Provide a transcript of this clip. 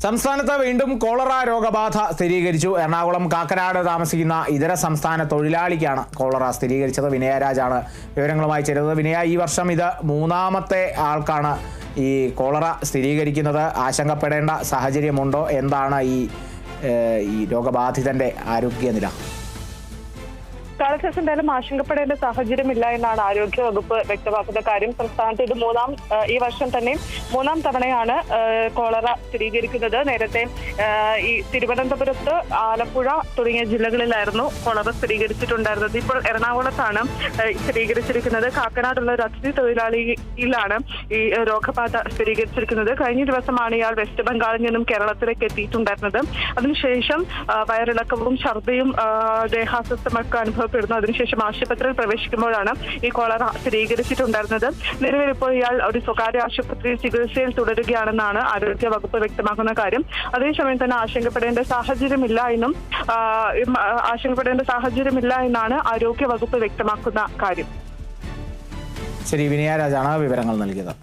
സംസ്ഥാനത്ത് വീണ്ടും കോളറ രോഗബാധ സ്ഥിരീകരിച്ചു. എറണാകുളം കാക്കനാട് താമസിക്കുന്ന ഇതര സംസ്ഥാന തൊഴിലാളിക്കാണ് കോളറ സ്ഥിരീകരിച്ചത്. വിനയരാജാണ് വിവരങ്ങളുമായി ചേരുന്നത്. വിനയ, ഈ വർഷം ഇത് മൂന്നാമത്തെ ആൾക്കാണ് ഈ കോളറ സ്ഥിരീകരിക്കുന്നത്. ആശങ്കപ്പെടേണ്ട സാഹചര്യമുണ്ടോ? എന്താണ് ഈ രോഗബാധിതന്റെ ആരോഗ്യനില? കാലശേഷം എന്തായാലും ആശങ്കപ്പെടേണ്ട സാഹചര്യമില്ല എന്നാണ് ആരോഗ്യ വകുപ്പ് വ്യക്തമാക്കുന്ന കാര്യം. സംസ്ഥാനത്ത് ഇത് ഈ വർഷം തന്നെ മൂന്നാം തവണയാണ് കോളറ സ്ഥിരീകരിക്കുന്നത്. നേരത്തെ ഈ തിരുവനന്തപുരത്ത്, ആലപ്പുഴ തുടങ്ങിയ ജില്ലകളിലായിരുന്നു കോളറ സ്ഥിരീകരിച്ചിട്ടുണ്ടായിരുന്നത്. ഇപ്പോൾ എറണാകുളത്താണ് സ്ഥിരീകരിച്ചിരിക്കുന്നത്. കാക്കനാടുള്ള ഒരു അതിഥി തൊഴിലാളിയിലാണ് ഈ രോഗബാധ സ്ഥിരീകരിച്ചിരിക്കുന്നത്. കഴിഞ്ഞ ദിവസമാണ് ഇയാൾ വെസ്റ്റ് ബംഗാളിൽ നിന്നും കേരളത്തിലേക്ക് എത്തിയിട്ടുണ്ടായിരുന്നത്. അതിനുശേഷം വയറിളക്കവും ഛർദിയും ദേഹാസ്വസ്ഥമൊക്കെ അനുഭവപ്പെടുന്നു. അതിനുശേഷം ആശുപത്രിയിൽ പ്രവേശിക്കുമ്പോഴാണ് ഈ കോളറ സ്ഥിരീകരിച്ചിട്ടുണ്ടായിരുന്നത്. നിലവിൽ ഇപ്പോൾ ഇയാൾ ഒരു സ്വകാര്യ ആശുപത്രിയിൽ ചികിത്സയിൽ തുടരുകയാണെന്നാണ് ആരോഗ്യ വകുപ്പ് വ്യക്തമാക്കുന്ന കാര്യം. അതേസമയം തന്നെ ആശങ്കപ്പെടേണ്ട സാഹചര്യമില്ല എന്നാണ് ആരോഗ്യ വകുപ്പ് വ്യക്തമാക്കുന്ന കാര്യം. ശരി, വിനയരാജാണ് വിവരങ്ങൾ നൽകിയത്.